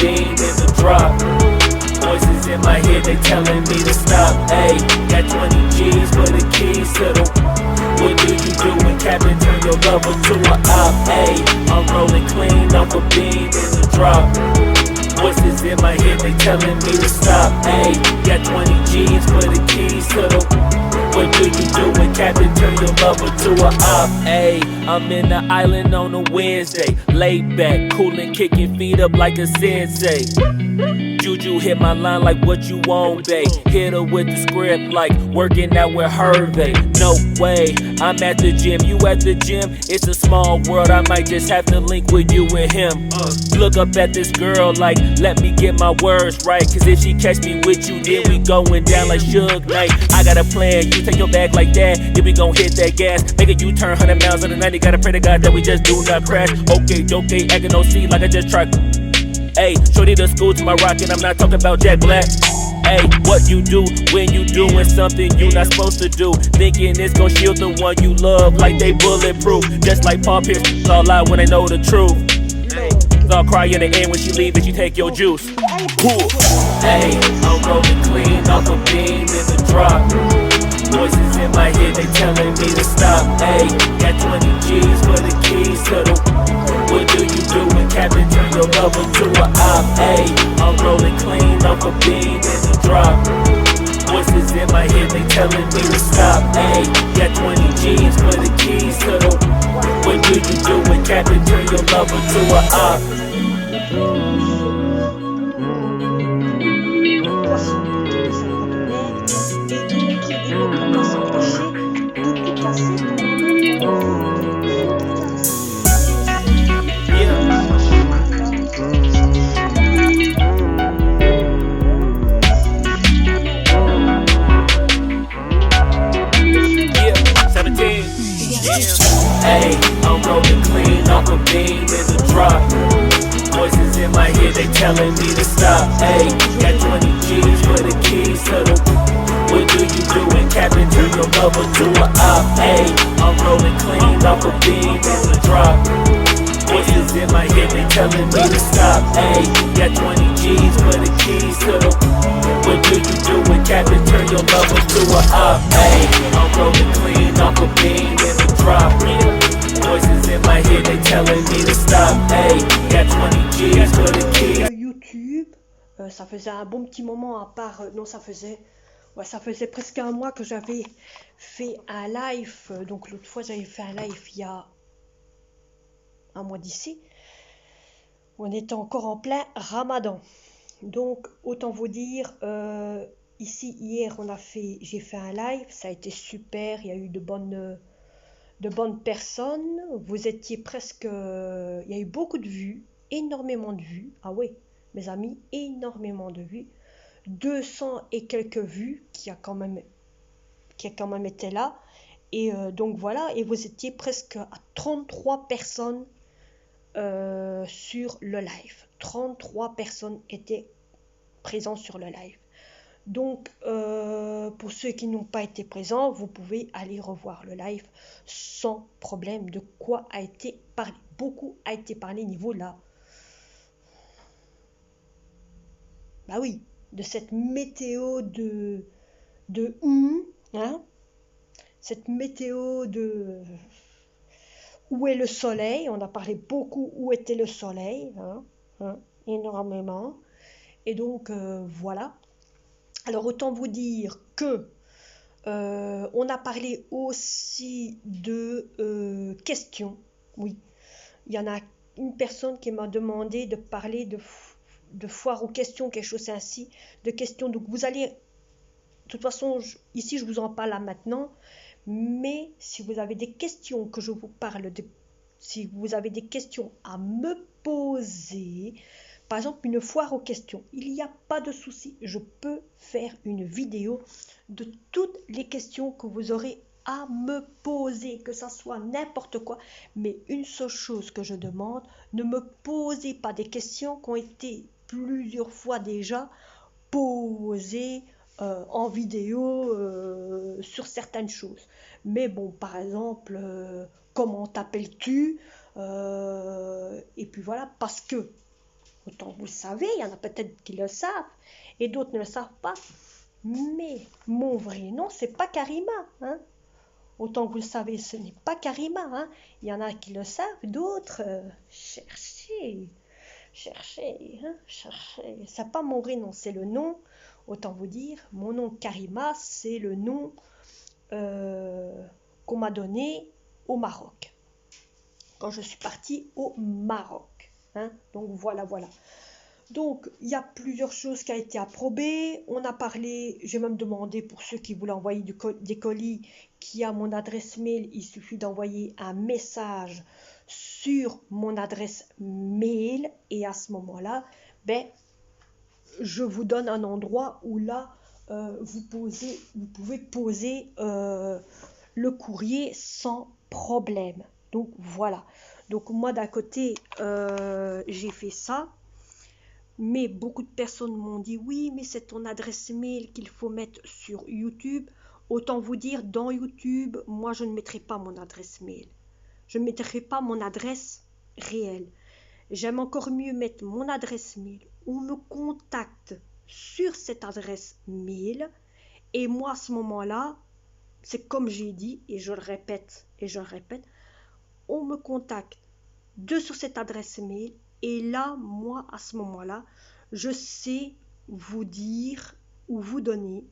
beam in the drop. Voices in my head, they telling me to stop. Ayy, got 20 G's for the keys to the. What do you do when Captain turn your lover to a op? Ayy, I'm rolling clean off a beam in the drop. Voices in my head, they telling me to stop. Ayy, got 20 G's for the keys to the. What do you do when Captain turn your lover to a op? Ayy, I'm in the island on a Wednesday, laid back, coolin', kicking feet up like a sensei. Juju hit my line like what you want, babe. Hit her with the script like working out with Hervey. No way, I'm at the gym, you at the gym. It's a small world, I might just have to link with you and him. Look up at this girl like, let me get my words right. Cause if she catch me with you, then we going down like Suge Knight. I got a plan, you take your bag like that, then we gon' hit that gas. Make a U-turn 100 miles on the 90, gotta pray to God that we just do not crash. Okay, acting no C like I just tried. Ayy, shorty the school to my rocket, I'm not talking about Jack Black. Ayy, what you do when you doing something you not supposed to do? Thinking it's gon' shield the one you love like they bulletproof. Just like Paul Pierce, it's all lie when they know the truth. I'll cry in the end when she leave and she take your juice. Ayy, I'm rolling clean off a beam in the drop. Voices in my head, they telling me to stop. Ayy, got 20 G's for the keys to the. What do you do when Captain turn your lover to a op? Ayy, I'm rolling clean off a beam in the drop. Voices in my head, they telling me to stop. Ayy, got 20 G's for the keys to the. What do you do when Captain turn your lover to a op? Ayy, I'm rolling clean off a beam in the drop. Voices in my head, they telling me to stop. Ayy, got 20 G's for the keys to the. What do you do when Captain turn your lover to a op? Ayy, I'm rolling clean off a beam in the drop. Voices in my head, they telling me to stop. Ayy, got 20 G's for the keys to the. What do you do when Captain turn your lover to a op? Ayy, I'm rolling clean off a beam in the drop. Voices in my head, they telling me to stop. Ayy, got 20 G's for the keys. YouTube, ça faisait un bon petit moment à part. Non, ça faisait presque un mois que j'avais fait un live. Donc l'autre fois, j'avais fait un live il y a un mois d'ici. On était encore en plein Ramadan. Donc autant vous dire, ici hier j'ai fait un live, ça a été super, il y a eu de bonnes personnes, vous étiez presque, il y a eu beaucoup de vues, énormément de vues, ah oui mes amis, énormément de vues, 200 et quelques vues qui a quand même été là, et donc voilà, et vous étiez presque à 33 personnes sur le live. 33 personnes étaient présentes sur le live. Donc, pour ceux qui n'ont pas été présents, vous pouvez aller revoir le live sans problème. De quoi a été parlé? Beaucoup a été parlé niveau là. Bah oui, de cette météo hein? Cette météo de où est le soleil? On a parlé beaucoup où était le soleil, énormément. Et donc voilà. Alors autant vous dire que on a parlé aussi de questions. Oui, il y en a une personne qui m'a demandé de parler de foire aux questions, quelque chose ainsi, de questions. Donc vous allez, de toute façon, ici je vous en parle là maintenant. Mais si vous avez des questions que je vous parle si vous avez des questions à me poser, par exemple une foire aux questions, il n'y a pas de souci, je peux faire une vidéo de toutes les questions que vous aurez à me poser, que ça soit n'importe quoi. Mais une seule chose que je demande, ne me posez pas des questions qui ont été plusieurs fois déjà posées en vidéo sur certaines choses. Mais bon, par exemple, comment t'appelles-tu et puis voilà, parce que Autant vous le savez, il y en a peut-être qui le savent et d'autres ne le savent pas. Mais mon vrai nom, c'est pas Karima. Hein. Autant que vous le savez, ce n'est pas Karima. Hein. Il y en a qui le savent, d'autres, cherchez. Hein, cherchez. C'est pas mon vrai nom, c'est le nom. Autant vous dire, mon nom Karima, c'est le nom qu'on m'a donné au Maroc. Quand je suis partie au Maroc. Hein. Donc voilà. Donc, il y a plusieurs choses qui ont été approbées. On a parlé, j'ai même demandé pour ceux qui voulaient envoyer des colis qui a mon adresse mail, il suffit d'envoyer un message sur mon adresse mail et à ce moment-là, je vous donne un endroit où là, vous pouvez poser le courrier sans problème. Donc, voilà. Donc, moi, d'un côté, j'ai fait ça. Mais beaucoup de personnes m'ont dit, oui, mais c'est ton adresse mail qu'il faut mettre sur YouTube. Autant vous dire, dans YouTube, moi, je ne mettrai pas mon adresse mail. Je ne mettrai pas mon adresse réelle. J'aime encore mieux mettre mon adresse mail. On me contacte sur cette adresse mail. Et moi, à ce moment-là, c'est comme j'ai dit, et je le répète, on me contacte sur cette adresse mail. Et là, moi, à ce moment-là, je sais vous dire ou vous donner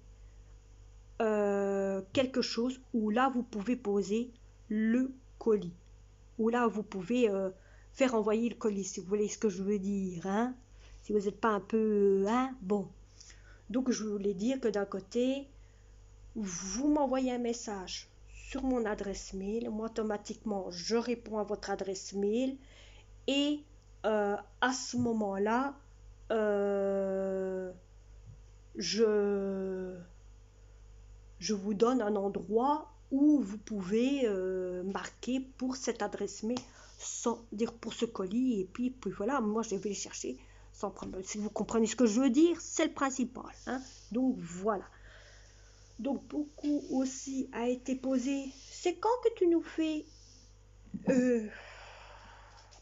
quelque chose où là, vous pouvez poser le colis. Où là, vous pouvez faire envoyer le colis, si vous voulez ce que je veux dire. Hein? Si vous n'êtes pas un peu... bon. Donc, je voulais dire que d'un côté, vous m'envoyez un message sur mon adresse mail. Moi, automatiquement, je réponds à votre adresse mail. Et à ce moment-là, je vous donne un endroit où vous pouvez marquer pour cette adresse mail, sans dire pour ce colis, et puis voilà, moi je vais les chercher sans problème. Si vous comprenez ce que je veux dire, c'est le principal. Hein. Donc voilà. Donc beaucoup aussi a été posé. C'est quand que tu nous fais...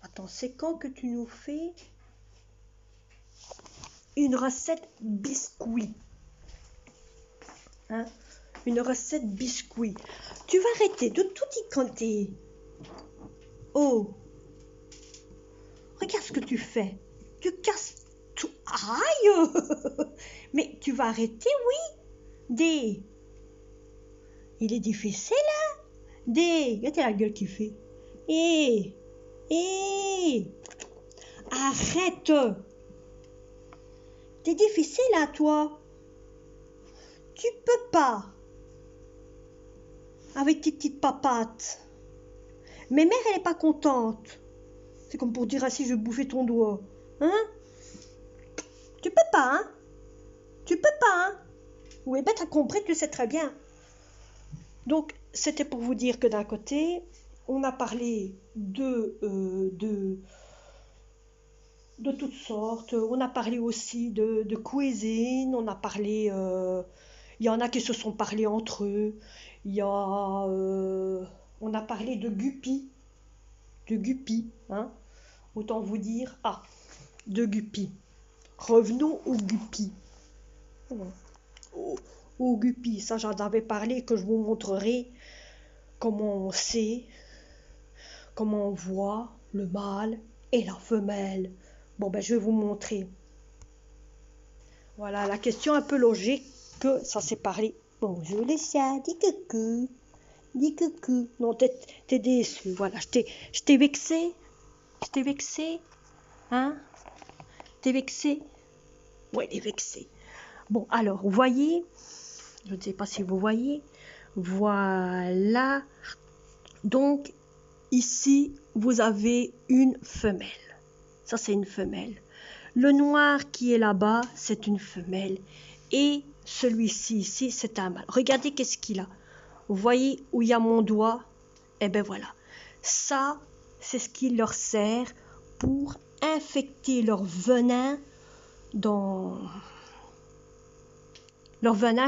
Attends, c'est quand que tu nous fais une recette biscuit? Hein? Une recette biscuit. Tu vas arrêter de tout y compter. Oh! Regarde ce que tu fais. Tu casses tout. Aïe! Mais tu vas arrêter, oui? Il est difficile, hein? Regarde la gueule qu'il fait. Arrête! T'es difficile à toi. Tu peux pas. Avec tes petites papates. Mais mère, elle est pas contente. C'est comme pour dire ainsi, je vais bouffer ton doigt. Hein? Tu peux pas, hein? Tu peux pas, hein? Oui, t'as compris, tu sais très bien. Donc, c'était pour vous dire que d'un côté, on a parlé de toutes sortes. On a parlé aussi de cuisine. On a parlé... il y en a qui se sont parlé entre eux. On a parlé de guppies. Hein. Autant vous dire... de guppies. Revenons aux guppies. Aux guppies. Ça, j'en avais parlé, que je vous montrerai comment on sait, comment on voit le mâle et la femelle. Bon, je vais vous montrer. Voilà, la question un peu logique, que ça s'est parlé. Bonjour les chiens, dis coucou. Dis coucou. Non, t'es déçu. Voilà, je t'ai vexé. Hein? T'es vexé? Oui, il est vexé. Bon, alors, vous voyez, je ne sais pas si vous voyez. Voilà. Donc, ici, vous avez une femelle. Ça, c'est une femelle. Le noir qui est là-bas, c'est une femelle. Et celui-ci, ici, c'est un mâle. Regardez qu'est-ce qu'il a. Vous voyez où il y a mon doigt? Eh bien, voilà. Ça, c'est ce qui leur sert pour infecter leur venin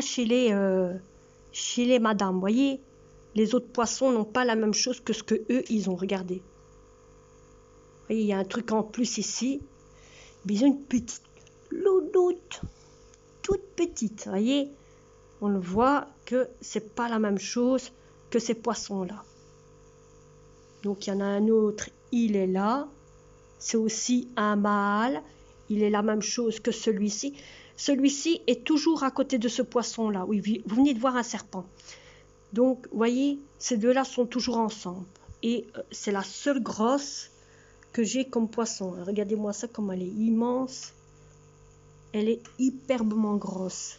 chez les madames. Vous voyez, les autres poissons n'ont pas la même chose que ce que eux, ils ont. Regardez. Vous voyez, il y a un truc en plus ici. Mais ils ont une petite louloute, toute petite, voyez. On le voit que c'est pas la même chose que ces poissons-là. Donc il y en a un autre, il est là. C'est aussi un mâle. Il est la même chose que celui-ci. Celui-ci est toujours à côté de ce poisson-là. Oui, vous venez de voir un serpent. Donc, vous voyez, ces deux-là sont toujours ensemble. Et c'est la seule grosse que j'ai comme poisson. Regardez-moi ça, comme elle est immense. Elle est hyperbement grosse.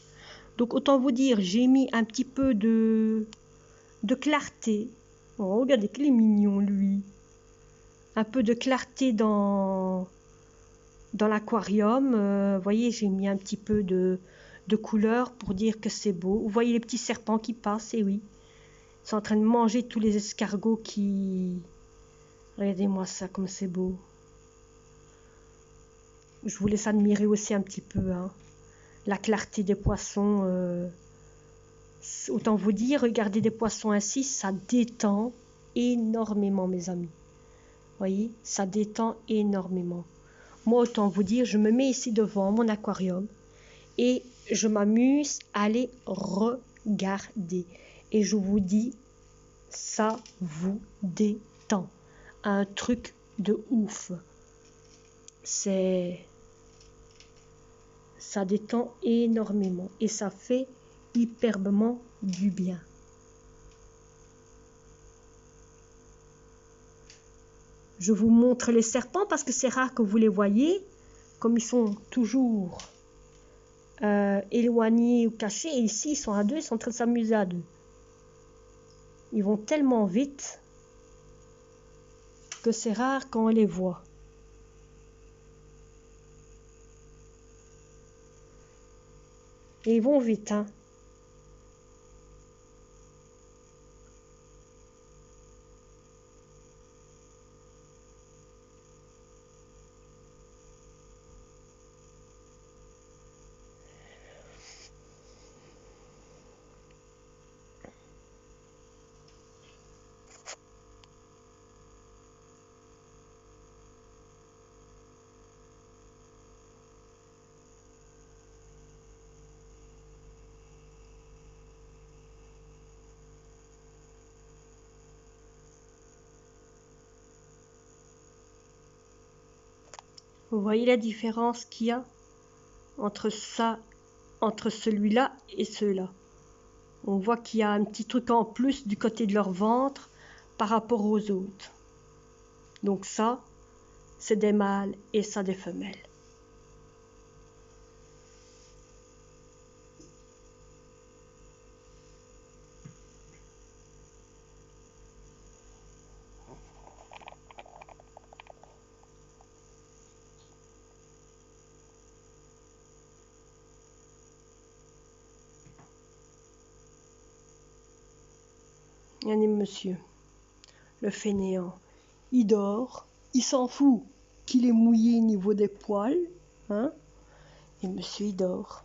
Donc, autant vous dire, j'ai mis un petit peu de clarté. Oh, regardez qu'il est mignon, lui. Un peu de clarté dans l'aquarium. Vous voyez, j'ai mis un petit peu de couleur pour dire que c'est beau. Vous voyez les petits serpents qui passent, et oui. Ils sont en train de manger tous les escargots qui... Regardez-moi ça, comme c'est beau. Je vous laisse admirer aussi un petit peu, hein, la clarté des poissons. Autant vous dire, regardez des poissons ainsi, ça détend énormément, mes amis. Vous voyez, ça détend énormément. Moi, autant vous dire, je me mets ici devant mon aquarium et je m'amuse à les regarder. Et je vous dis, ça vous détend. Un truc de ouf. Ça détend énormément et ça fait hyperbement du bien. Je vous montre les serpents parce que c'est rare que vous les voyez, comme ils sont toujours éloignés ou cachés. Et ici, ils sont à deux, ils sont en train de s'amuser à deux. Ils vont tellement vite que c'est rare quand on les voit. Et ils vont vite, hein. Vous voyez la différence qu'il y a entre ça, entre celui-là et ceux-là. On voit qu'il y a un petit truc en plus du côté de leur ventre par rapport aux autres. Donc ça, c'est des mâles et ça des femelles. Regardez monsieur, le fainéant, il dort, il s'en fout qu'il est mouillé au niveau des poils, hein, et monsieur il dort,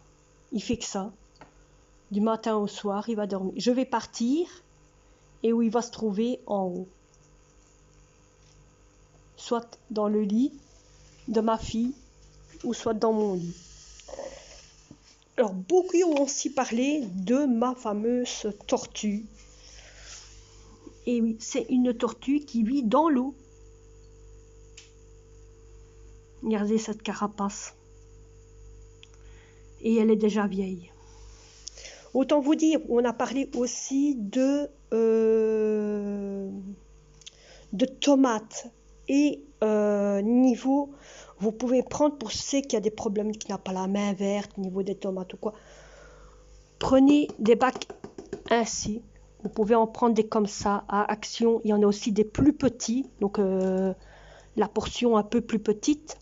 il fait que ça, du matin au soir il va dormir. Je vais partir, et où il va se trouver en haut, soit dans le lit de ma fille, ou soit dans mon lit. Alors beaucoup ont aussi parlé de ma fameuse tortue. Et oui, c'est une tortue qui vit dans l'eau. Regardez cette carapace. Et elle est déjà vieille. Autant vous dire, on a parlé aussi de tomates. Et niveau, vous pouvez prendre pour ceux qui a des problèmes, qui n'a pas la main verte, au niveau des tomates ou quoi. Prenez des bacs ainsi. Vous pouvez en prendre des comme ça à Action. Il y en a aussi des plus petits, donc la portion un peu plus petite.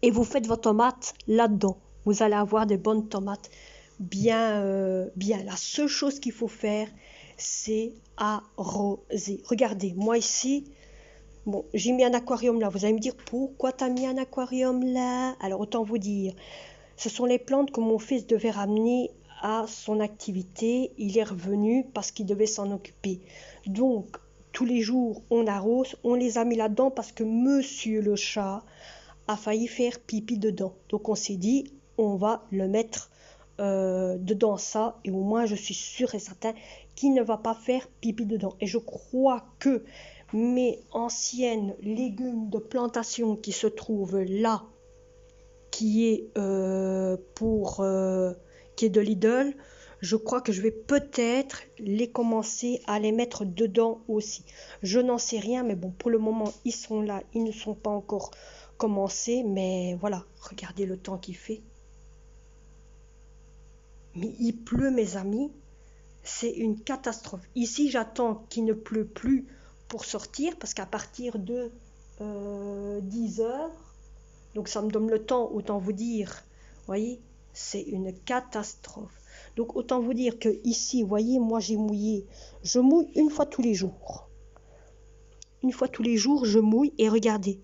Et vous faites vos tomates là-dedans. Vous allez avoir des bonnes tomates bien. La seule chose qu'il faut faire, c'est arroser. Regardez, moi ici, bon, j'ai mis un aquarium là. Vous allez me dire, pourquoi tu as mis un aquarium là? Alors autant vous dire, ce sont les plantes que mon fils devait ramener à son activité. Il est revenu parce qu'il devait s'en occuper. Donc, tous les jours, on arrose. On les a mis là-dedans parce que monsieur le chat a failli faire pipi dedans. Donc on s'est dit, on va le mettre dedans ça, et au moins je suis sûre et certain qu'il ne va pas faire pipi dedans. Et je crois que mes anciennes légumes de plantation qui se trouvent là, qui est qui est de Lidl, je crois que je vais peut-être les commencer à les mettre dedans aussi. Je n'en sais rien, mais bon, pour le moment, ils sont là, ils ne sont pas encore commencés, mais voilà, regardez le temps qu'il fait. Mais il pleut, mes amis, c'est une catastrophe. Ici, j'attends qu'il ne pleut plus pour sortir, parce qu'à partir de 10 heures, donc ça me donne le temps, autant vous dire, voyez, c'est une catastrophe. Donc autant vous dire que ici, voyez, moi j'ai mouillé, je mouille une fois tous les jours. Une fois tous les jours, je mouille et regardez,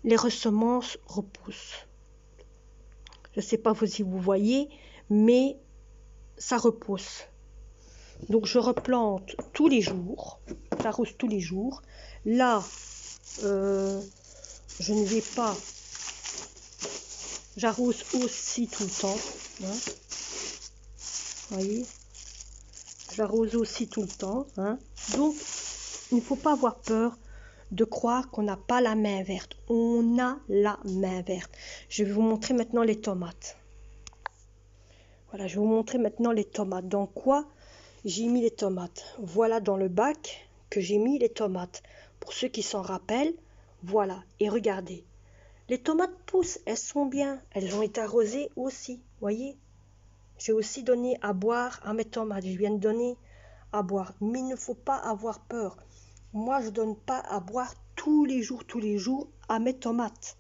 les ressemences repoussent. Je ne sais pas si vous voyez, mais ça repousse. Donc je replante tous les jours, j'arrose tous les jours. Là, je ne vais pas, j'arrose aussi tout le temps. Hein. Voyez, j'arrose aussi tout le temps. Hein. Donc, il ne faut pas avoir peur de croire qu'on n'a pas la main verte. On a la main verte. Je vais vous montrer maintenant les tomates. Voilà, je vais vous montrer maintenant les tomates. Dans quoi j'ai mis les tomates? Voilà dans le bac que j'ai mis les tomates. Pour ceux qui s'en rappellent, voilà. Et regardez, les tomates poussent, elles sont bien. Elles ont été arrosées aussi, voyez. J'ai aussi donné à boire à mes tomates. Je viens de donner à boire. Mais il ne faut pas avoir peur. Moi, je ne donne pas à boire tous les jours à mes tomates.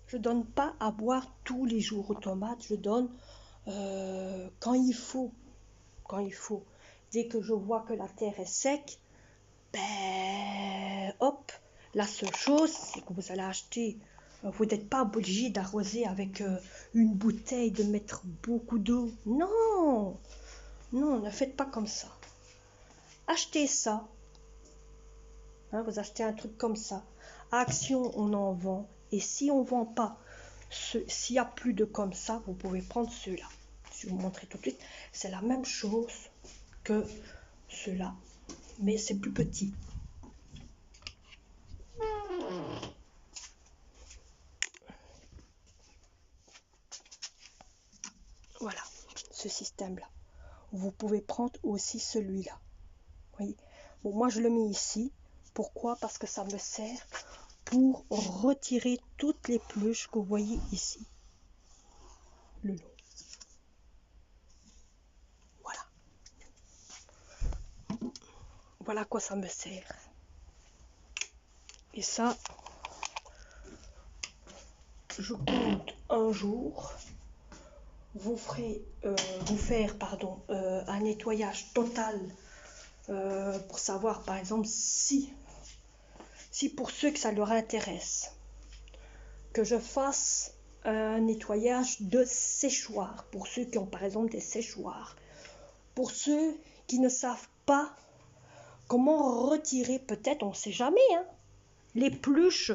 Je ne donne pas à boire tous les jours aux tomates. Je donne quand il faut. Quand il faut. Dès que je vois que la terre est sec, ben hop, la seule chose, c'est que vous allez acheter. Vous n'êtes pas obligé d'arroser avec une bouteille, de mettre beaucoup d'eau. Non, non, ne faites pas comme ça. Achetez ça. Hein, vous achetez un truc comme ça. À Action, on en vend. Et si on ne vend pas, s'il n'y a plus de comme ça, vous pouvez prendre ceux-là. Je vais vous montrer tout de suite. C'est la même chose que ceux-là, mais c'est plus petit. Voilà, ce système-là. Vous pouvez prendre aussi celui-là. Voyez. Bon, moi, je le mets ici. Pourquoi? Parce que ça me sert pour retirer toutes les peluches que vous voyez ici. Le long. Voilà. Voilà à quoi ça me sert. Et ça, je compte un jour vous faire un nettoyage total pour savoir par exemple si pour ceux que ça leur intéresse que je fasse un nettoyage de séchoir, pour ceux qui ont par exemple des séchoirs, pour ceux qui ne savent pas comment retirer, peut-être on ne sait jamais, hein, les peluches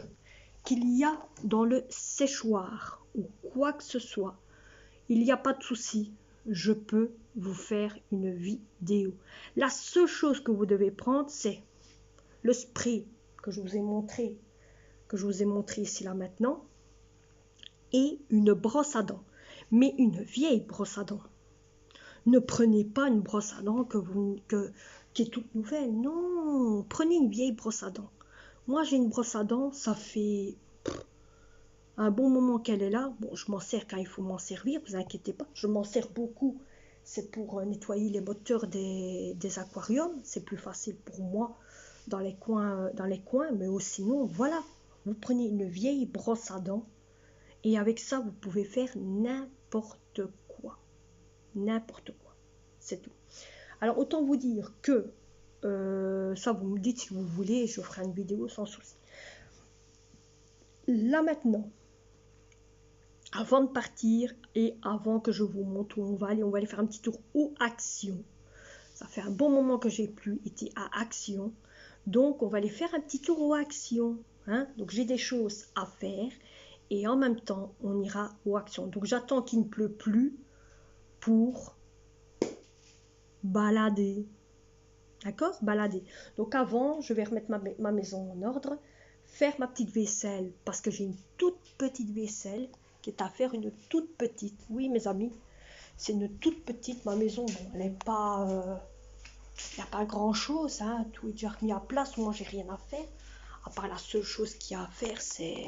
qu'il y a dans le séchoir ou quoi que ce soit. Il n'y a pas de souci, je peux vous faire une vidéo. La seule chose que vous devez prendre, c'est le spray que je vous ai montré, ici là maintenant, et une brosse à dents, mais une vieille brosse à dents. Ne prenez pas une brosse à dents qui est toute nouvelle, non, prenez une vieille brosse à dents. Moi j'ai une brosse à dents, ça fait un bon moment qu'elle est là. Bon, je m'en sers quand il faut m'en servir, vous inquiétez pas. Je m'en sers beaucoup. C'est pour nettoyer les moteurs des aquariums. C'est plus facile pour moi dans les coins. Mais sinon, voilà. Vous prenez une vieille brosse à dents. Et avec ça, vous pouvez faire n'importe quoi. N'importe quoi. C'est tout. Alors, autant vous dire que ça, vous me dites si vous voulez. Je ferai une vidéo sans souci. Là maintenant, avant de partir et avant que je vous montre où on va aller faire un petit tour aux Actions. Ça fait un bon moment que j'ai plus été à Action. Donc, on va aller faire un petit tour aux Actions. Hein? Donc, j'ai des choses à faire. Et en même temps, on ira aux Actions. Donc, j'attends qu'il ne pleut plus pour balader. D'accord? Balader. Donc, avant, je vais remettre ma maison en ordre. Faire ma petite vaisselle. Parce que j'ai une toute petite vaisselle qui est à faire, une toute petite. Oui, mes amis. C'est une toute petite, ma maison, bon, elle n'est pas, il n'y a pas grand chose, hein, tout est déjà remis à place, moi j'ai rien à faire, à part la seule chose qu'il y a à faire, c'est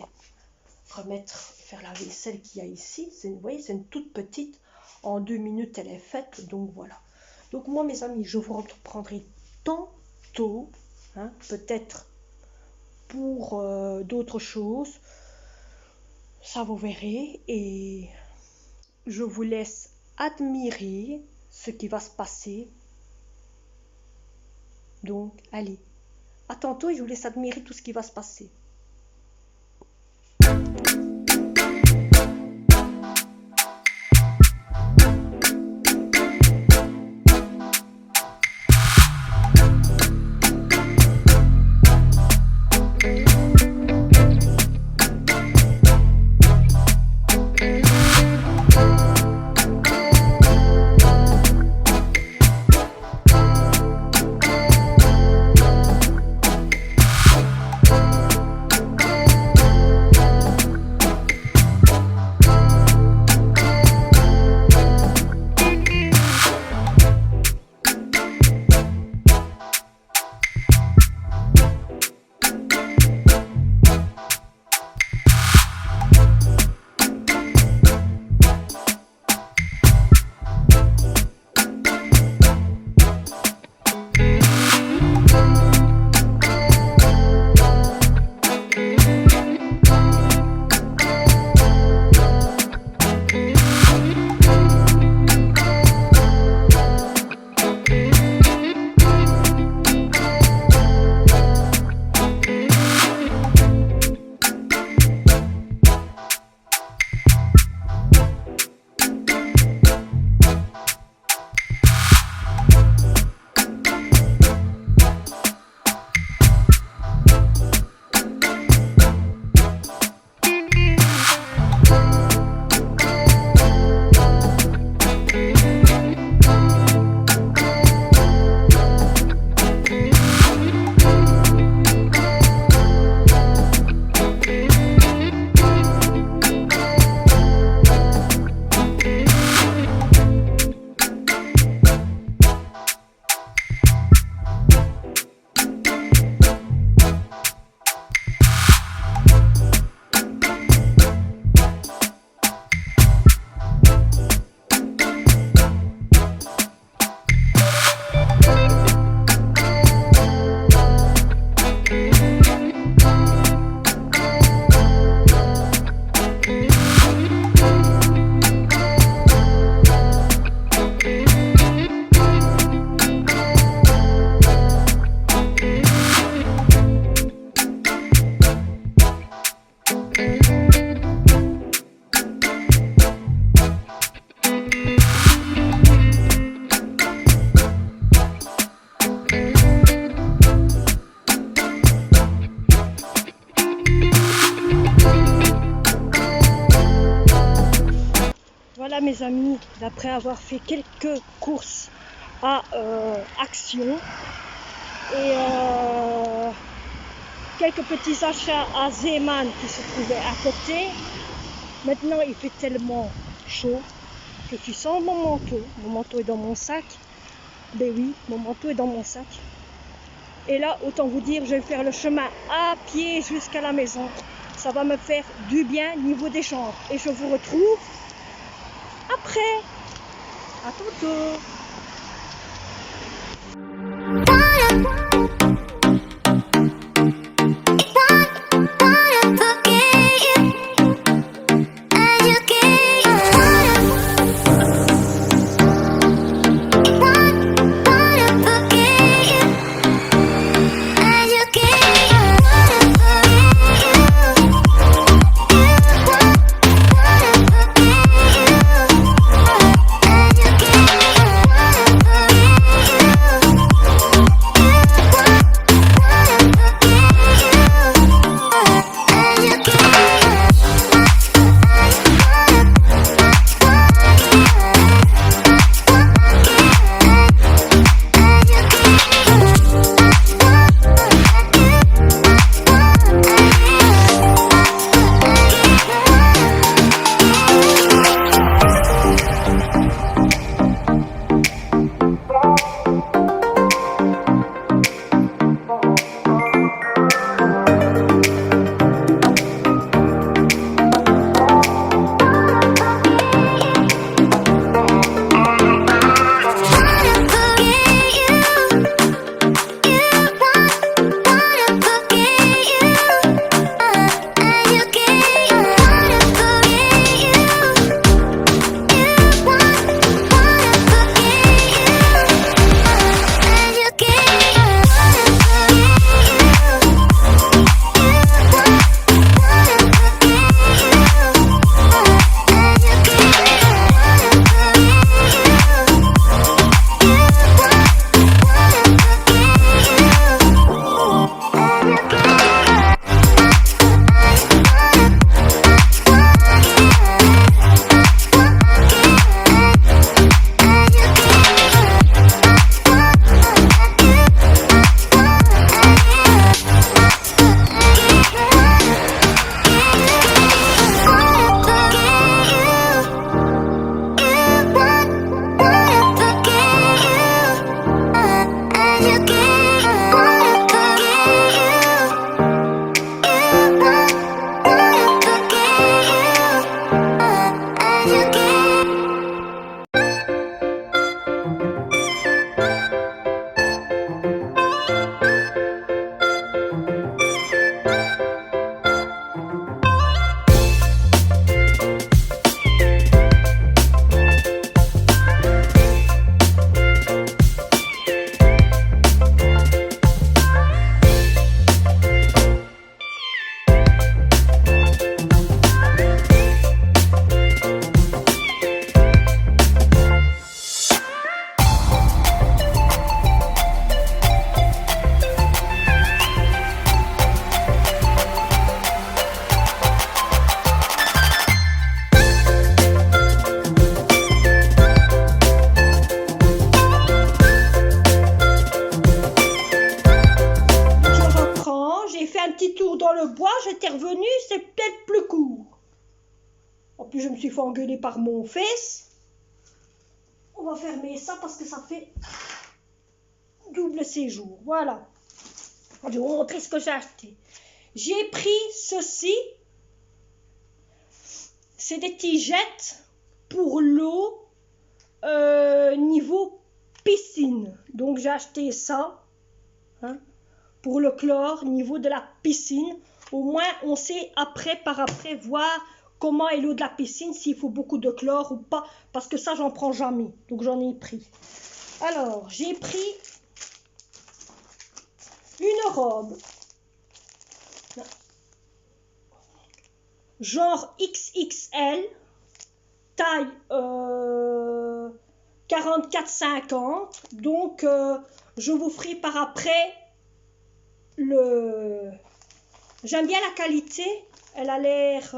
faire la vaisselle qu'il y a ici, vous voyez, c'est une toute petite, en 2 minutes elle est faite, donc voilà. Donc moi mes amis, je vous reprendrai tantôt, hein, peut-être pour d'autres choses, ça vous verrez, et je vous laisse admirer ce qui va se passer. Donc, allez, à tantôt et je vous laisse admirer tout ce qui va se passer. Voilà mes amis, d'après avoir fait quelques courses à Action et quelques petits achats à Zeeman qui se trouvaient à côté. Maintenant il fait tellement chaud que je suis sans mon manteau est dans mon sac. Ben oui, mon manteau est dans mon sac. Et là, autant vous dire, je vais faire le chemin à pied jusqu'à la maison. Ça va me faire du bien niveau des jambes. Et je vous retrouve après. À tantôt. petit tour dans le bois, j'étais revenue, c'est peut-être plus court. En plus, je me suis fait engueuler par mon fils. On va fermer ça parce que ça fait double séjour. Voilà. Je vais vous montrer ce que j'ai acheté. J'ai pris ceci. C'est des tigettes pour l'eau niveau piscine. Donc j'ai acheté ça hein, pour le chlore niveau de la piscine. Au moins on sait par après voir comment est l'eau de la piscine, s'il faut beaucoup de chlore ou pas. Parce que ça j'en prends jamais. Donc j'en ai pris. Alors j'ai pris une robe. Genre XXL, taille 44-50, donc je vous ferai par après le... J'aime bien la qualité, elle a l'air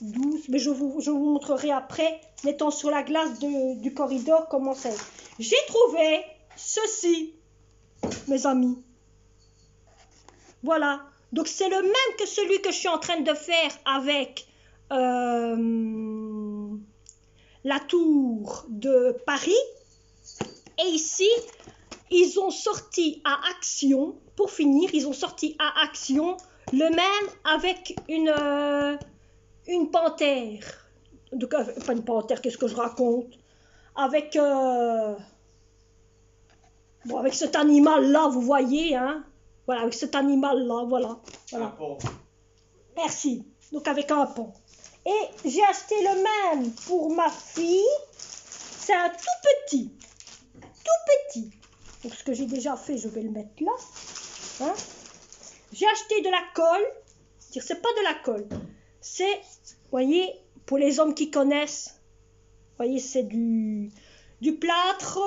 douce, mais je vous montrerai après, étant sur la glace du corridor, comment c'est. J'ai trouvé ceci, mes amis. Voilà. Donc c'est le même que celui que je suis en train de faire avec la tour de Paris. Et ici, ils ont sorti à Action, pour finir, ils ont sorti à Action le même avec une panthère. Donc, pas une panthère, qu'est-ce que je raconte? Avec, avec cet animal-là, vous voyez, hein? Voilà, avec cet animal-là, voilà. Un pont. Merci. Donc avec un pont. Et j'ai acheté le même pour ma fille. C'est un tout petit. Tout petit. Donc ce que j'ai déjà fait, je vais le mettre là. Hein? J'ai acheté de la colle. C'est pas de la colle. C'est, vous voyez, pour les hommes qui connaissent, vous voyez, c'est du plâtre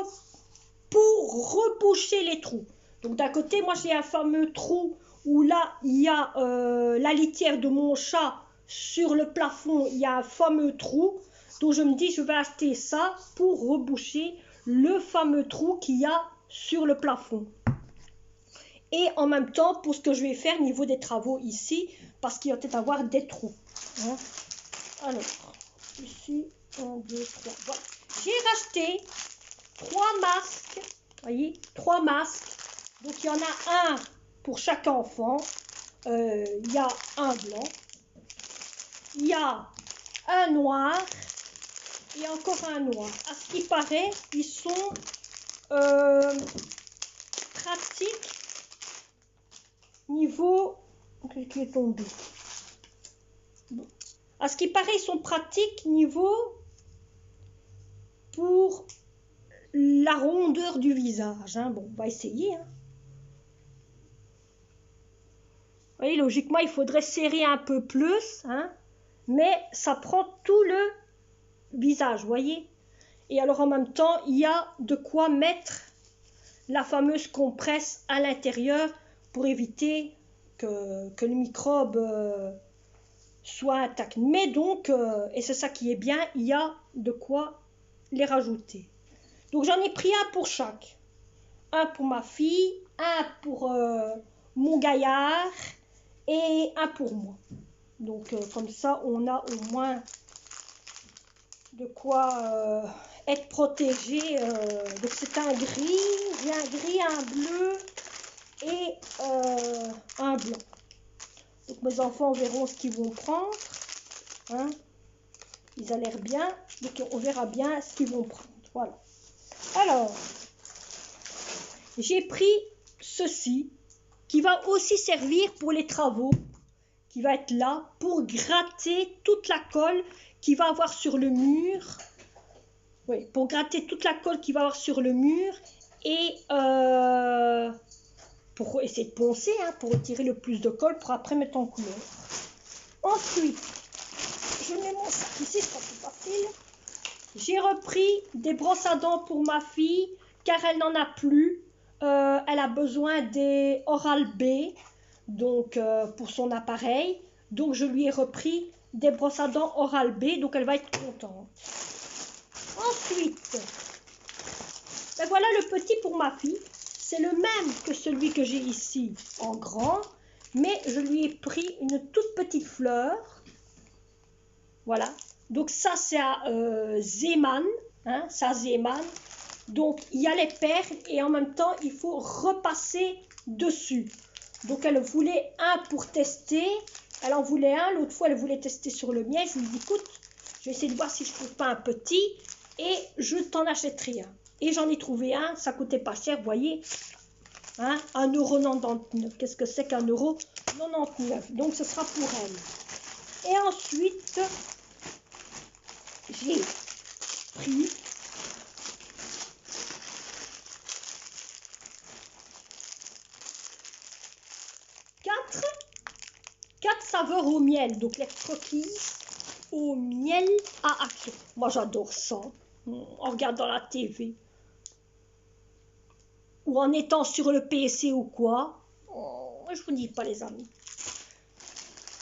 pour reboucher les trous. Donc d'un côté, moi j'ai un fameux trou où là, il y a la litière de mon chat sur le plafond. Il y a un fameux trou. Donc je me dis, je vais acheter ça pour reboucher le fameux trou qu'il y a sur le plafond. Et en même temps, pour ce que je vais faire au niveau des travaux ici, parce qu'il va peut-être avoir des trous. Hein. Alors, ici, 1, 2, 3. Voilà. J'ai racheté 3 masques. Vous voyez, 3 masques. Donc, il y en a un pour chaque enfant. Il y a un blanc. Il y a un noir. Et encore un noir. À ce qui paraît, ils sont pratiques niveau... Qu'est-ce qui est tombé? Bon. À ce qui paraît, ils sont pratiques niveau pour la rondeur du visage. Hein. Bon, on va essayer. Hein. Vous voyez, logiquement, il faudrait serrer un peu plus, hein, mais ça prend tout le visage, vous voyez. Et alors, en même temps, il y a de quoi mettre la fameuse compresse à l'intérieur pour éviter que le microbe soit intact. Mais donc, et c'est ça qui est bien, il y a de quoi les rajouter. Donc, j'en ai pris un pour chaque. Un pour ma fille, un pour mon gaillard, et un pour moi. Donc comme ça on a au moins de quoi être protégé. Donc c'est un gris, un bleu et un blanc. Donc mes enfants verront ce qu'ils vont prendre. Hein. Ils ont l'air bien. Donc on verra bien ce qu'ils vont prendre. Voilà. Alors, j'ai pris ceci, qui va aussi servir pour les travaux, qui va être là pour gratter toute la colle qui va avoir sur le mur. Oui, pour gratter toute la colle qui va avoir sur le mur et pour essayer de poncer, hein, pour retirer le plus de colle pour après mettre en couleur. Ensuite, je mets mon sac ici, c'est pas plus facile. J'ai repris des brosses à dents pour ma fille car elle n'en a plus. Elle a besoin des Oral-B donc, pour son appareil. Donc, je lui ai repris des brosses à dents Oral-B. Donc, elle va être contente. Ensuite, ben voilà le petit pour ma fille. C'est le même que celui que j'ai ici en grand. mais je lui ai pris une toute petite fleur. Voilà. Donc ça, c'est à Zeeman. Hein, ça, Zeeman. Donc, il y a les perles et en même temps, il faut repasser dessus. Donc, elle voulait un pour tester. Elle en voulait un. L'autre fois, elle voulait tester sur le mien. Je lui ai dit, écoute, je vais essayer de voir si je ne trouve pas un petit et je t'en achèterai un. Et j'en ai trouvé un. Ça coûtait pas cher, vous voyez. Hein, 1,99 €. Qu'est-ce que c'est qu'1,99 €? Donc, ce sera pour elle. Et ensuite, j'ai pris quatre saveurs au miel. Donc, les croquis au miel à Action. Moi, j'adore ça. En regardant la TV. Ou en étant sur le PC ou quoi. Oh, je vous dis pas, les amis.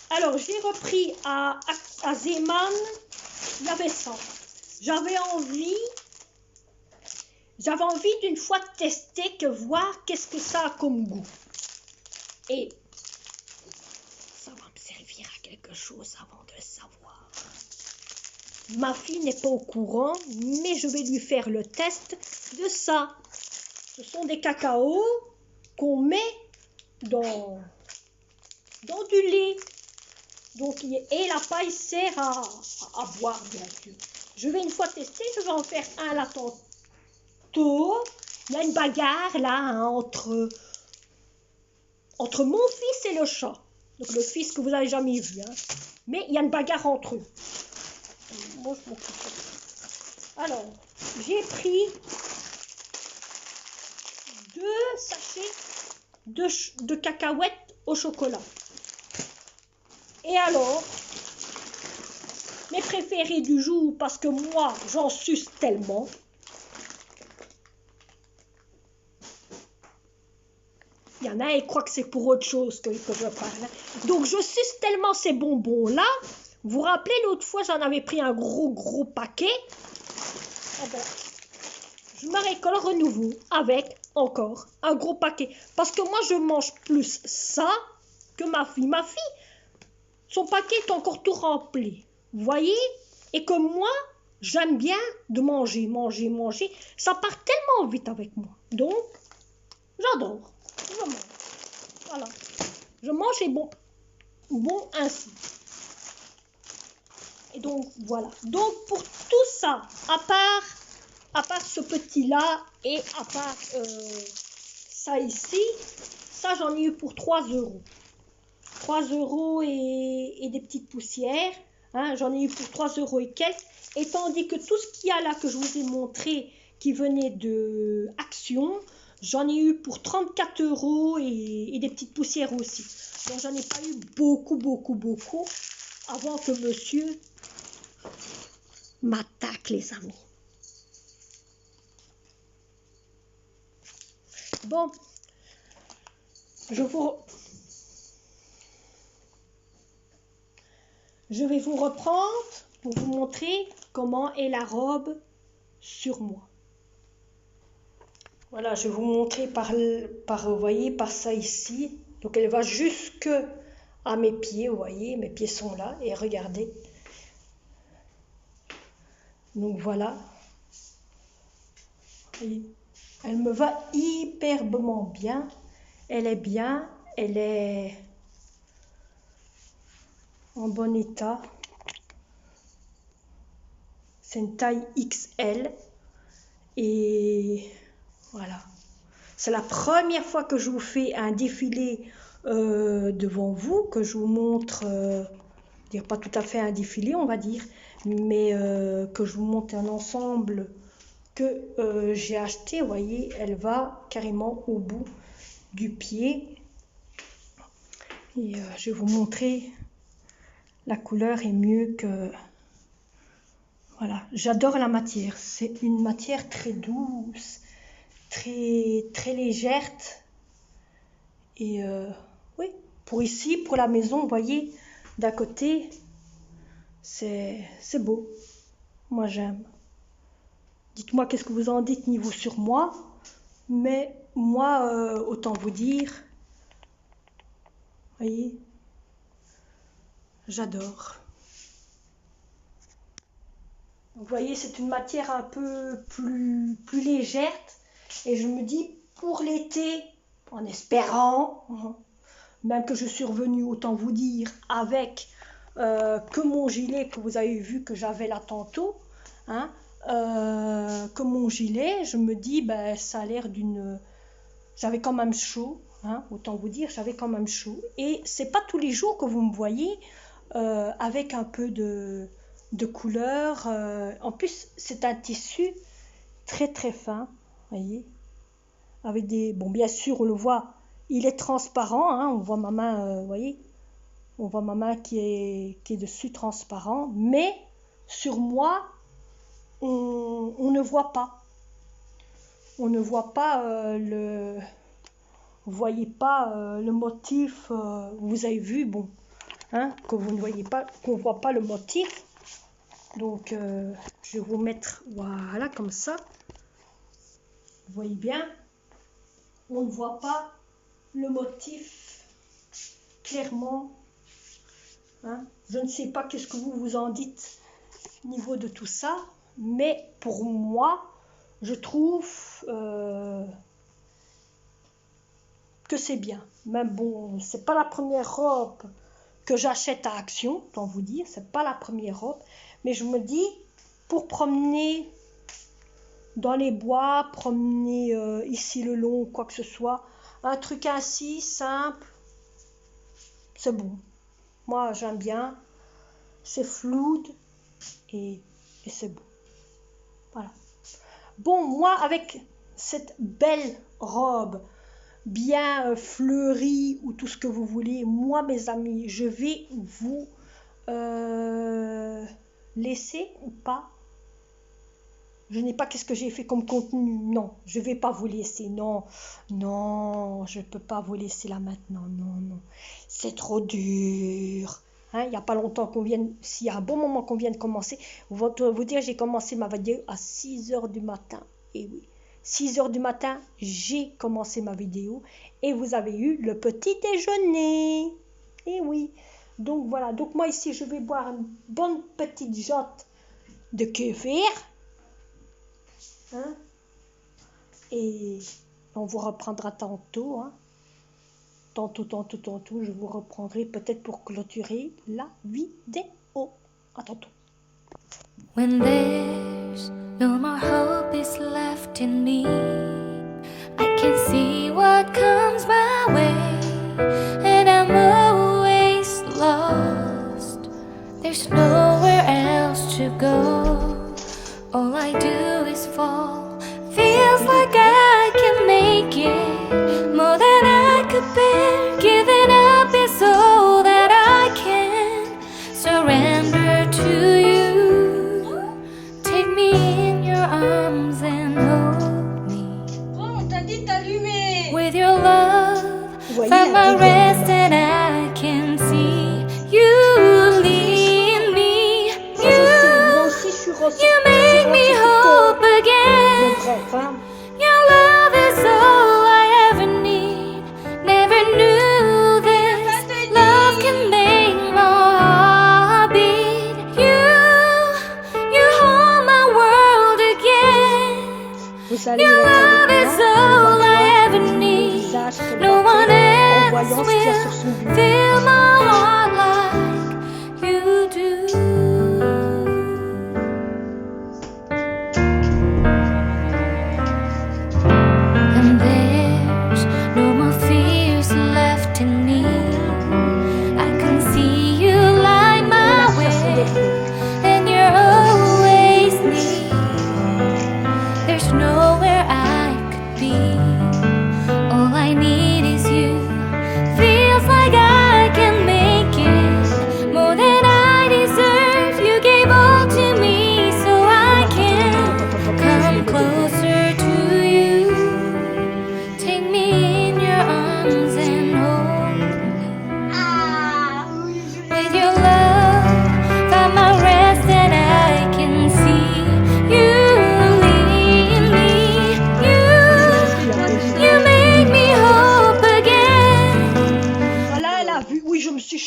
Alors, j'ai repris à Zeeman. Il y avait ça. J'avais envie d'une fois tester, voir qu'est-ce que ça a comme goût. Et ça va me servir à quelque chose avant de le savoir. Ma fille n'est pas au courant, mais je vais lui faire le test de ça. Ce sont des cacaos qu'on met dans du lait. Donc, et la paille sert à boire, bien sûr. Je vais une fois tester, je vais en faire un là tantôt. Il y a une bagarre là hein, entre mon fils et le chat. Donc le fils que vous n'avez jamais vu. Hein. Mais il y a une bagarre entre eux. Moi, je m'occupe. Alors, j'ai pris 2 sachets de cacahuètes au chocolat. Et alors, mes préférés du jour, parce que moi, j'en suce tellement. Il y en a, ils croient que c'est pour autre chose que je parle. Donc, je suce tellement ces bonbons-là. Vous vous rappelez, l'autre fois, j'en avais pris un gros paquet. Et ben, je me récolle renouveau avec encore un gros paquet. Parce que moi, je mange plus ça que ma fille. Ma fille, son paquet est encore tout rempli. Vous voyez? Et que moi, j'aime bien de manger. Ça part tellement vite avec moi. Donc, j'adore. Je mange. Voilà. Je mange et bon ainsi. Et donc, voilà. Donc, pour tout ça, à part ce petit-là et à part ça ici, ça, j'en ai eu pour 3 €. 3 € et des petites poussières. Hein, j'en ai eu pour 3 € et quelques. Et tandis que tout ce qu'il y a là que je vous ai montré qui venait de Action, j'en ai eu pour 34 € et des petites poussières aussi. Donc j'en ai pas eu beaucoup avant que monsieur m'attaque, les amis. Bon, je vais vous reprendre pour vous montrer comment est la robe sur moi. Voilà, je vais vous montrer vous voyez, par ça ici. Donc elle va jusque à mes pieds, vous voyez, mes pieds sont là. Et regardez. Donc voilà. Voyez, elle me va hyperbement bien. Elle est bien, elle est en bon état. C'est une taille XL. Et voilà. C'est la première fois que je vous fais un défilé devant vous, que je vous montre, pas tout à fait un défilé, on va dire, mais que je vous montre un ensemble que j'ai acheté. Vous voyez, elle va carrément au bout du pied. Et je vais vous montrer, la couleur est mieux que... Voilà, j'adore la matière. C'est une matière très douce, très légère. Et oui, pour ici, pour la maison, vous voyez, d'à côté, c'est beau. Moi, j'aime. Dites-moi qu'est-ce que vous en dites niveau sur moi. Mais moi, autant vous dire, Voyez, j'adore. Vous voyez, c'est une matière un peu plus légère. Et je me dis, pour l'été, en espérant, même que je suis revenue, autant vous dire, avec que mon gilet que vous avez vu que j'avais là tantôt, hein, que mon gilet, je me dis, ben, ça a l'air d'une... J'avais quand même chaud, hein, autant vous dire, j'avais quand même chaud. Et c'est pas tous les jours que vous me voyez avec un peu de couleur. En plus, c'est un tissu très très fin, voyez, avec des... Bon, bien sûr, on le voit, il est transparent, hein, on voit ma main, voyez, on voit ma main qui est dessus transparent, mais sur moi, on ne voit pas. On ne voit pas vous voyez pas le motif, vous avez vu, bon, hein, que vous ne voyez pas, qu'on voit pas le motif. Donc, je vais vous mettre, voilà, comme ça. Vous voyez bien, on ne voit pas le motif clairement. Hein. Je ne sais pas qu'est-ce que vous en dites au niveau de tout ça, mais pour moi, je trouve que c'est bien. Même bon, c'est pas la première robe que j'achète à Action, autant vous dire, c'est pas la première robe, mais je me dis, pour promener dans les bois, promener ici le long, quoi que ce soit, un truc ainsi, simple, c'est bon. Moi, j'aime bien, c'est fluide et c'est beau. Voilà. Bon, moi, avec cette belle robe, bien fleurie ou tout ce que vous voulez, moi, mes amis, je vais vous laisser ou pas. Je n'ai pas qu'est-ce que j'ai fait comme contenu. Non, je ne vais pas vous laisser. Non, non, je ne peux pas vous laisser là maintenant. Non, non. C'est trop dur. Hein, il n'y a pas longtemps qu'on vienne, s'il y a un bon moment qu'on vient de commencer, vous dire, j'ai commencé ma vidéo à 6h du matin. Et oui, 6h du matin, j'ai commencé ma vidéo. Et vous avez eu le petit déjeuner. Et oui. Donc voilà, donc moi ici, je vais boire une bonne petite jotte de kéfir. Hein? Et on vous reprendra tantôt, hein? Tantôt, je vous reprendrai peut-être pour clôturer la vidéo. À tantôt. When there's no more hope is left in me, I can see what comes my way, and I'm always lost. There's nowhere else to go. All I do is fall. Feels like I can make it more than I could bear. Giving up is all that I can surrender to you. Take me in your arms and hold me. Oh, on t'a dit d'allumer. With your love, find my rest and I can see you lead me. You make me hope again. Your love is all I ever need. Never knew this love can make my heart beat. You hold my world again. Your love is all I ever need. No one else will fill my heart like you do. And there's no more fears left in me. I can see you light my way, and you're always near. There's nowhere I could be. All I need is you. Feels like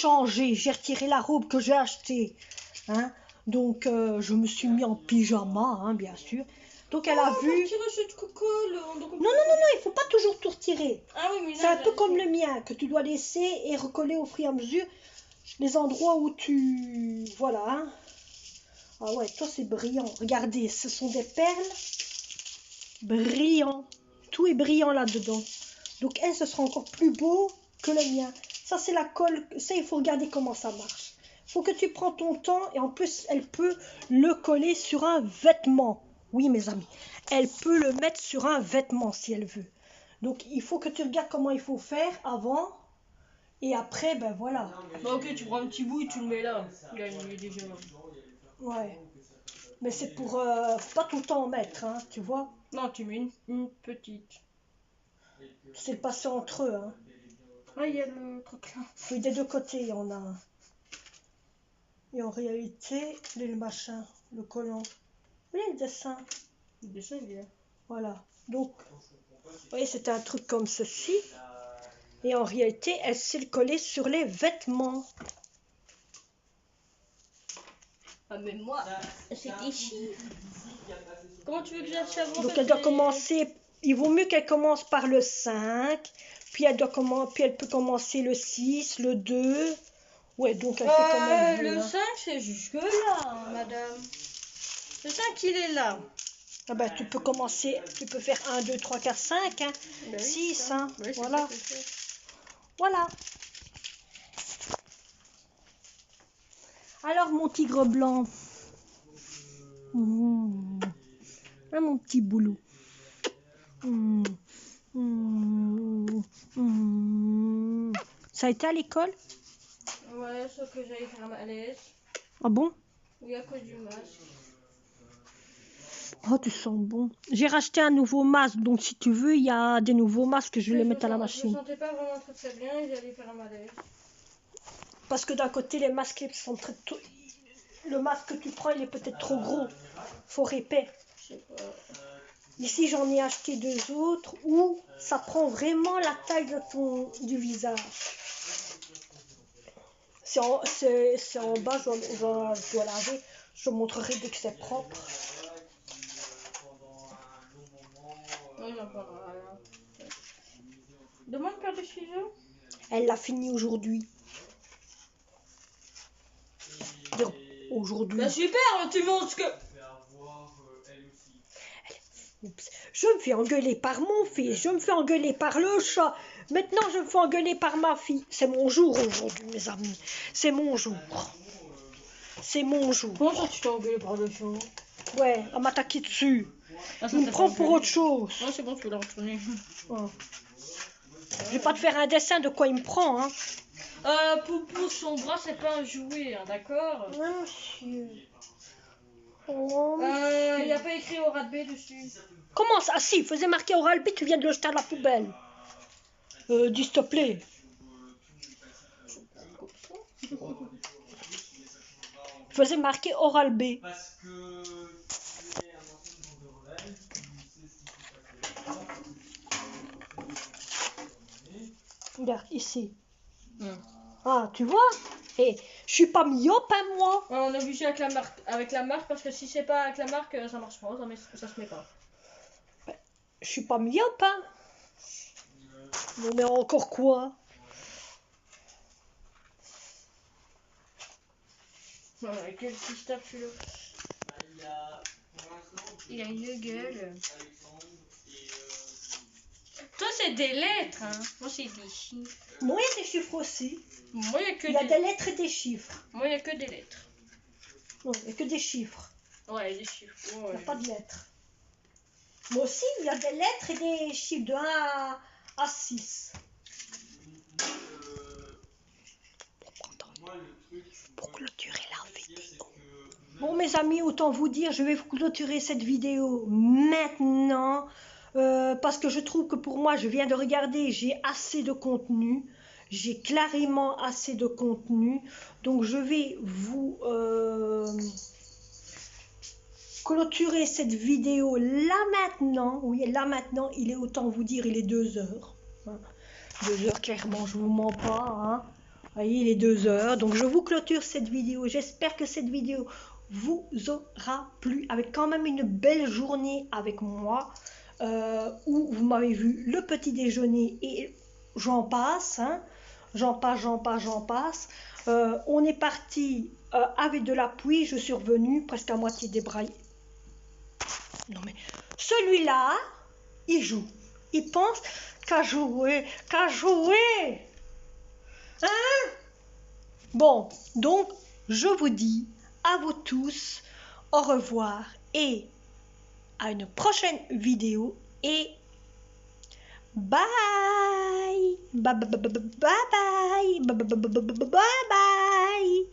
changé, j'ai retiré la robe que j'ai achetée. Hein. Donc, je me suis mis en pyjama, hein, bien sûr. Donc, elle a vu... Tirer cette cocolle. Non, il faut pas toujours tout retirer. Ah oui, mais C'est un peu comme le mien, que tu dois laisser et recoller au fur et à mesure les endroits où tu... Voilà. Hein. Ah ouais, toi, c'est brillant. Regardez, ce sont des perles brillants. Tout est brillant là-dedans. Donc, elle, ce sera encore plus beau que le mien. Ça, c'est la colle. Ça, il faut regarder comment ça marche. Il faut que tu prends ton temps. Et en plus, elle peut le coller sur un vêtement. Oui, mes amis. Elle peut le mettre sur un vêtement si elle veut. Donc, il faut que tu regardes comment il faut faire avant. Et après, ben voilà. Bah ok, tu prends un petit bout et tu le mets là. Il est déjà là. Ouais. Mais c'est pour... faut pas tout le temps en mettre, hein, tu vois. Non, tu mets une petite. C'est le passer entre eux, hein. Ah, il y a le truc là. Oui, des deux côtés, il y en a un. Et en réalité, le machin, le collant. Oui, le dessin. Le dessin, il est là. Voilà. Donc, vous voyez, c'est un truc comme ceci. Et en réalité, elle sait le coller sur les vêtements. Ah, mais moi, c'est des chiffres. Comment tu veux que j'aille savoir? Donc, elle doit commencer... Il vaut mieux qu'elle commence par le 5. Puis elle peut commencer le 6, le 2. Ouais, donc elle fait comme elle veut. Le Hein. 5, c'est jusque là, madame. Le 5, il est là. Ah ben, tu peux commencer, tu peux faire 1, 2, 3, 4, 5, hein. Ben oui, 6, ça. hein. Ouais, c'est Voilà. ça que je fais. Voilà. Alors, mon tigre blanc. Ah, mon petit boulot. Ça a été à l'école? Ouais, sauf que j'allais faire un malaise. Ah bon? Oui, à cause du masque. Oh, tu sens bon. J'ai racheté un nouveau masque, donc si tu veux, il y a des nouveaux masques que je vais les mettre à la Je machine. me sentais pas vraiment très très bien et j'allais faire un malaise. Parce que d'un côté, les masques ils sont très... Le masque que tu prends, il est peut-être trop gros. Fort épais. Je sais pas. Ici, j'en ai acheté 2 autres où ça prend vraiment la taille du visage. C'est en bas, je dois laver. Je te montrerai dès que c'est propre. Non, il n'y en a pas rien. Demande paire de ciseaux. Elle l'a fini aujourd'hui. Aujourd'hui. Bah super, tu montres que... Oups. Je me fais engueuler par mon fils, je me fais engueuler par le chat. Maintenant, je me fais engueuler par ma fille. C'est mon jour aujourd'hui, mes amis. C'est mon jour. C'est mon jour. Comment ça, tu t'es engueulé par le chat? Ouais, à m'attaquer dessus. Ah, ça Il me t'a prend pas pour engueulé. autre chose. Non, c'est bon, tu peux la retourner. Ouais. Je vais pas te faire un dessin de quoi il me prend, hein. Poupou, son bras, c'est pas un jouet, hein, d'accord? Ouais, monsieur. Oh, Il n'y a pas écrit Oral B dessus. comment ça? Ah si, il faisait marquer Oral B, tu viens de le jeter à la poubelle. Dis s'il te plaît. Il faisait marquer Oral B. Regarde, ici. Ah, tu vois? Et je suis pas myope, hein, moi. Ouais, on est obligé avec la marque parce que si c'est pas avec la marque, ça marche pas, ça se met pas. Je suis pas myope, hein. Non, mais encore quoi? Ouais, quel petit tape celui-là. Il a une gueule. Toi, c'est des lettres, hein. Moi, c'est des chiffres. Moi, il y a des chiffres aussi. Moi, il y a que Il y a des lettres et des chiffres. Moi, il y a que des lettres. Non, il n'y a que des chiffres. Ouais, des chiffres. Il n'y Ouais. a pas de lettres. Moi aussi, il y a des lettres et des chiffres de 1 à 6. Pour clôturer la vidéo. Bon, mes amis, autant vous dire, je vais vous clôturer cette vidéo maintenant. Parce que je trouve que pour moi, je viens de regarder, j'ai assez de contenu. J'ai clairement assez de contenu. Donc, je vais vous clôturer cette vidéo là maintenant. Oui, là maintenant, il est, autant vous dire, il est 2 heures. 2 heures, clairement, je vous mens pas. Hein. voyez, il est 2 heures, donc je vous clôture cette vidéo. J'espère que cette vidéo vous aura plu, avec quand même une belle journée avec moi, où vous m'avez vu le petit déjeuner et j'en passe, hein, j'en passe. On est parti avec de la pluie, je suis revenue presque à moitié débraillée. Non mais, celui-là, il joue, il pense qu'à jouer, hein? Bon, donc, je vous dis à vous tous au revoir et à une prochaine vidéo et bye bye bye bye bye bye bye bye bye.